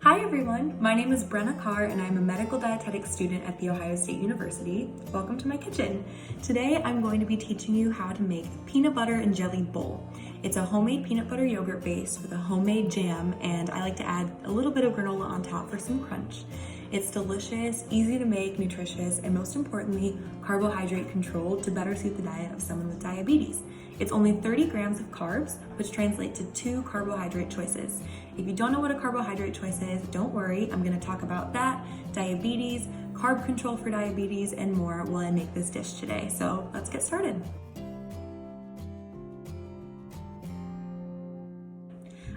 Hi everyone, my name is Brenna Carr and I'm a medical dietetic student at The Ohio State University. Welcome to my kitchen. Today I'm going to be teaching you how to make a peanut butter and jelly bowl. It's a homemade peanut butter yogurt base with a homemade jam, and I like to add a little bit of granola on top for some crunch. It's delicious, easy to make, nutritious, and most importantly, carbohydrate controlled to better suit the diet of someone with diabetes. It's only 30 grams of carbs, which translate to 2 carbohydrate choices. If you don't know what a carbohydrate choice is, don't worry. I'm gonna talk about that, diabetes, carb control for diabetes, and more while I make this dish today. So let's get started.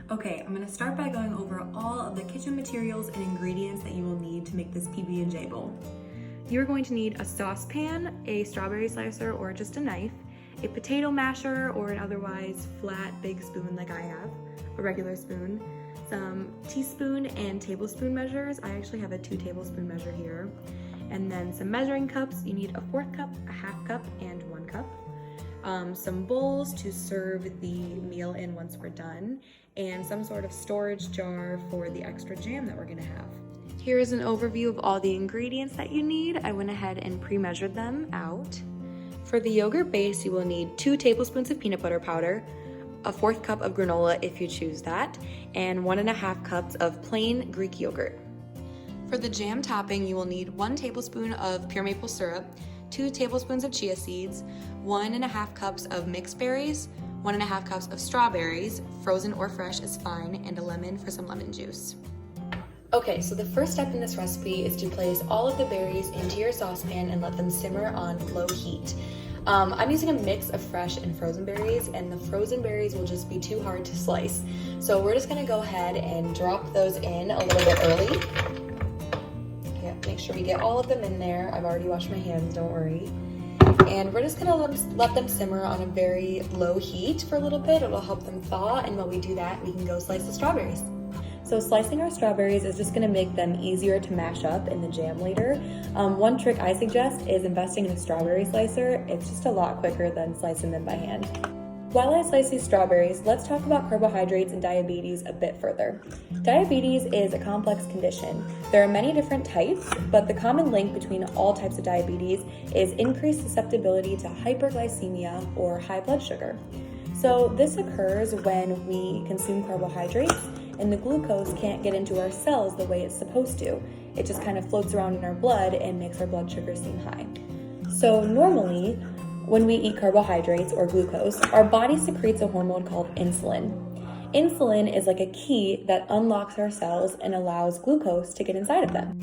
Okay, I'm gonna start by going over all of the kitchen materials and ingredients that you will need to make this PB&J bowl. You're going to need a saucepan, a strawberry slicer or just a knife, a potato masher or an otherwise flat big spoon like I have, a regular spoon, some teaspoon and tablespoon measures. I actually have a 2 tablespoon measure here. And then some measuring cups. You need a 1/4 cup, a 1/2 cup, and 1 cup. Some bowls to serve the meal in once we're done, and some sort of storage jar for the extra jam that we're gonna have. Here is an overview of all the ingredients that you need. I went ahead and pre-measured them out. For the yogurt base, you will need 2 tablespoons of peanut butter powder, a 1/4 cup of granola if you choose that, and 1.5 cups of plain Greek yogurt. For the jam topping, you will need 1 tablespoon of pure maple syrup, 2 tablespoons of chia seeds, 1.5 cups of mixed berries, 1.5 cups of strawberries, frozen or fresh is fine, and a lemon for some lemon juice. Okay, so the first step in this recipe is to place all of the berries into your saucepan and let them simmer on low heat. I'm using a mix of fresh and frozen berries, and the frozen berries will just be too hard to slice. So we're just gonna go ahead and drop those in a little bit early. Yeah, make sure we get all of them in there. I've already washed my hands, don't worry. And we're just gonna let them simmer on a very low heat for a little bit. It'll help them thaw, and while we do that, we can go slice the strawberries. So slicing our strawberries is just gonna make them easier to mash up in the jam later. One trick I suggest is investing in a strawberry slicer. It's just a lot quicker than slicing them by hand. While I slice these strawberries, let's talk about carbohydrates and diabetes a bit further. Diabetes is a complex condition. There are many different types, but the common link between all types of diabetes is increased susceptibility to hyperglycemia or high blood sugar. So this occurs when we consume carbohydrates and the glucose can't get into our cells the way it's supposed to. It just kind of floats around in our blood and makes our blood sugar seem high. So normally, when we eat carbohydrates or glucose, our body secretes a hormone called insulin. Insulin is like a key that unlocks our cells and allows glucose to get inside of them.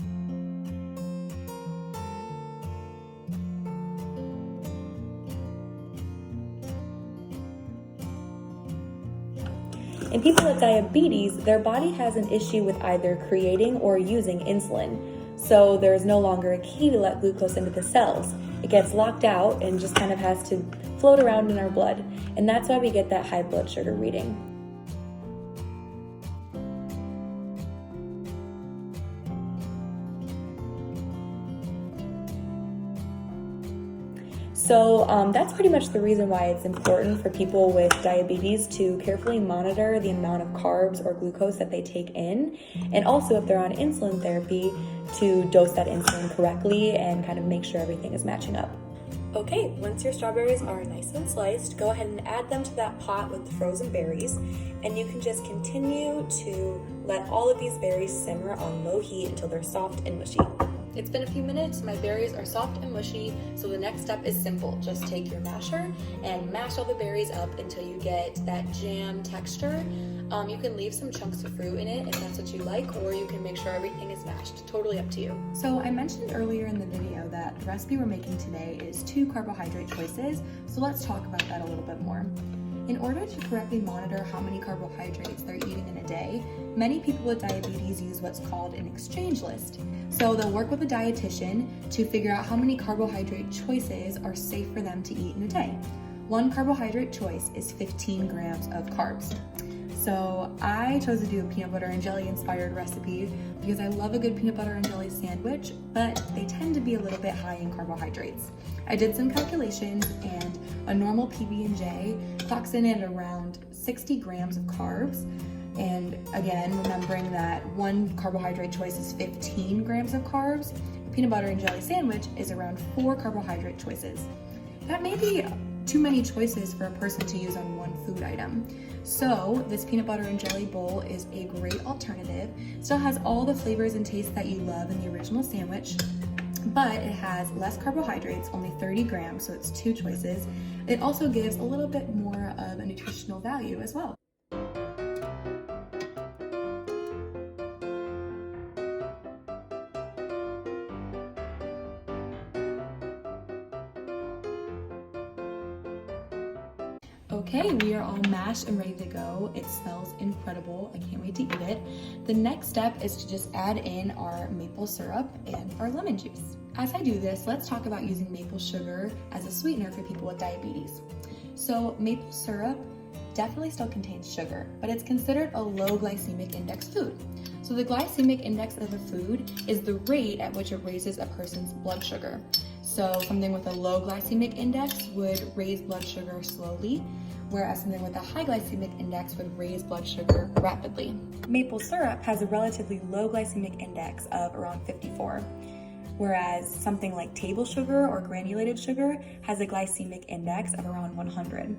In people with diabetes, their body has an issue with either creating or using insulin. So there's no longer a key to let glucose into the cells. It gets locked out and just kind of has to float around in our blood. And that's why we get that high blood sugar reading. So that's pretty much the reason why it's important for people with diabetes to carefully monitor the amount of carbs or glucose that they take in, and also if they're on insulin therapy, to dose that insulin correctly and kind of make sure everything is matching up. Okay, once your strawberries are nice and sliced, go ahead and add them to that pot with the frozen berries, and you can just continue to let all of these berries simmer on low heat until they're soft and mushy. It's been a few minutes, my berries are soft and mushy, so the next step is simple. Just take your masher and mash all the berries up until you get that jam texture. You can leave some chunks of fruit in it if that's what you like, or you can make sure everything is mashed. Totally up to you. So I mentioned earlier in the video that the recipe we're making today is 2 carbohydrate choices, so let's talk about that a little bit more. In order to correctly monitor how many carbohydrates they're eating in a day, many people with diabetes use what's called an exchange list. So they'll work with a dietitian to figure out how many carbohydrate choices are safe for them to eat in a day. 1 carbohydrate choice is 15 grams of carbs. So I chose to do a peanut butter and jelly inspired recipe because I love a good peanut butter and jelly sandwich, but they tend to be a little bit high in carbohydrates. I did some calculations, and a normal PB&J clocks in at around 60 grams of carbs. And again, remembering that one carbohydrate choice is 15 grams of carbs, a peanut butter and jelly sandwich is around 4 carbohydrate choices. That may be too many choices for a person to use on one food item. So this peanut butter and jelly bowl is a great alternative. Still has all the flavors and tastes that you love in the original sandwich, but it has less carbohydrates, only 30 grams, so it's 2 choices. It also gives a little bit more of a nutritional value as well. Okay, we are all mashed and ready to go. It smells incredible. I can't wait to eat it. The next step is to just add in our maple syrup and our lemon juice. As I do this, let's talk about using maple sugar as a sweetener for people with diabetes. So maple syrup definitely still contains sugar, but it's considered a low glycemic index food. So the glycemic index of a food is the rate at which it raises a person's blood sugar. So something with a low glycemic index would raise blood sugar slowly, whereas something with a high glycemic index would raise blood sugar rapidly. Maple syrup has a relatively low glycemic index of around 54, whereas something like table sugar or granulated sugar has a glycemic index of around 100.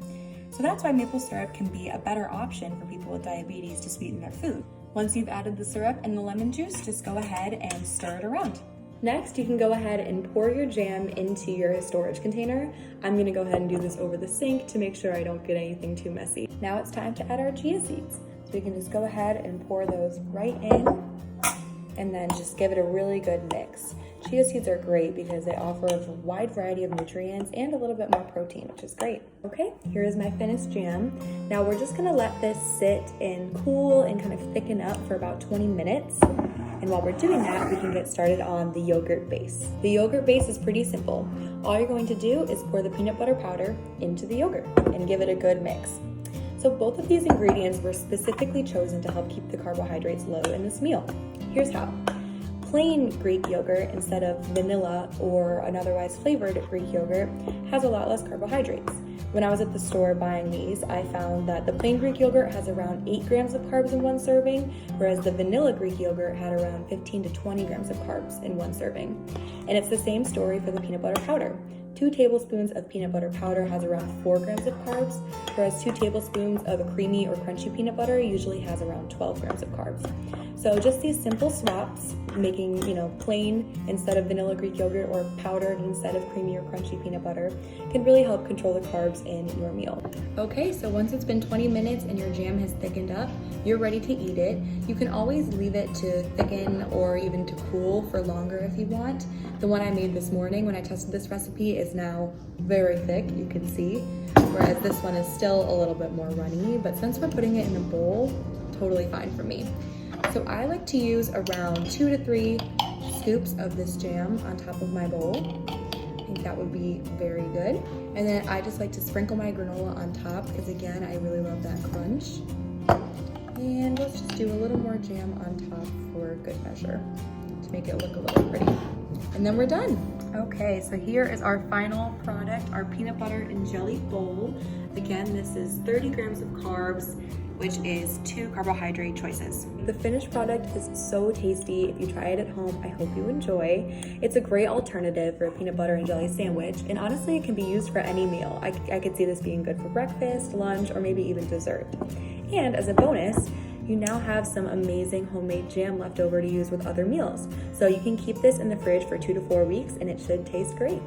So that's why maple syrup can be a better option for people with diabetes to sweeten their food. Once you've added the syrup and the lemon juice, just go ahead and stir it around. Next, you can go ahead and pour your jam into your storage container. I'm gonna go ahead and do this over the sink to make sure I don't get anything too messy. Now it's time to add our chia seeds. So we can just go ahead and pour those right in and then just give it a really good mix. Chia seeds are great because they offer a wide variety of nutrients and a little bit more protein, which is great. Okay, here is my finished jam. Now we're just gonna let this sit and cool and kind of thicken up for about 20 minutes. And while we're doing that, we can get started on the yogurt base. The yogurt base is pretty simple. All you're going to do is pour the peanut butter powder into the yogurt and give it a good mix. So both of these ingredients were specifically chosen to help keep the carbohydrates low in this meal. Here's how. Plain Greek yogurt instead of vanilla or an otherwise flavored Greek yogurt has a lot less carbohydrates. When I was at the store buying these, I found that the plain Greek yogurt has around 8 grams of carbs in one serving, whereas the vanilla Greek yogurt had around 15 to 20 grams of carbs in one serving. And it's the same story for the peanut butter powder. 2 tablespoons of peanut butter powder has around 4 grams of carbs, whereas 2 tablespoons of a creamy or crunchy peanut butter usually has around 12 grams of carbs. So just these simple swaps, making, plain instead of vanilla Greek yogurt or powdered instead of creamy or crunchy peanut butter, can really help control the carbs in your meal. Okay, so once it's been 20 minutes and your jam has thickened up, you're ready to eat it. You can always leave it to thicken or even to cool for longer if you want. The one I made this morning when I tested this recipe is now very thick, you can see, whereas this one is still a little bit more runny, but since we're putting it in a bowl, totally fine for me. So I like to use around 2 to 3 scoops of this jam on top of my bowl. I think that would be very good. And then I just like to sprinkle my granola on top because again, I really love that crunch. And let's just do a little more jam on top for good measure to make it look a little pretty. And then we're done. Okay, so here is our final product, our peanut butter and jelly bowl. Again, this is 30 grams of carbs, which is 2 carbohydrate choices. The finished product is so tasty. If you try it at home, I hope you enjoy. It's a great alternative for a peanut butter and jelly sandwich, and honestly, it can be used for any meal. I could see this being good for breakfast, lunch, or maybe even dessert. And as a bonus, you now have some amazing homemade jam left over to use with other meals. So you can keep this in the fridge for 2 to 4 weeks and it should taste great.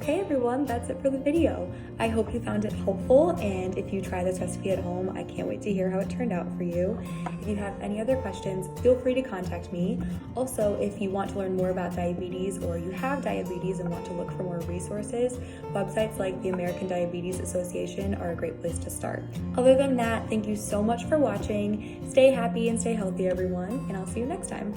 Okay everyone, that's it for the video. I hope you found it helpful, and if you try this recipe at home, I can't wait to hear how it turned out for you. If you have any other questions, feel free to contact me. Also, if you want to learn more about diabetes or you have diabetes and want to look for more resources, websites like the American Diabetes Association are a great place to start. Other than that, thank you so much for watching. Stay happy and stay healthy everyone, and I'll see you next time.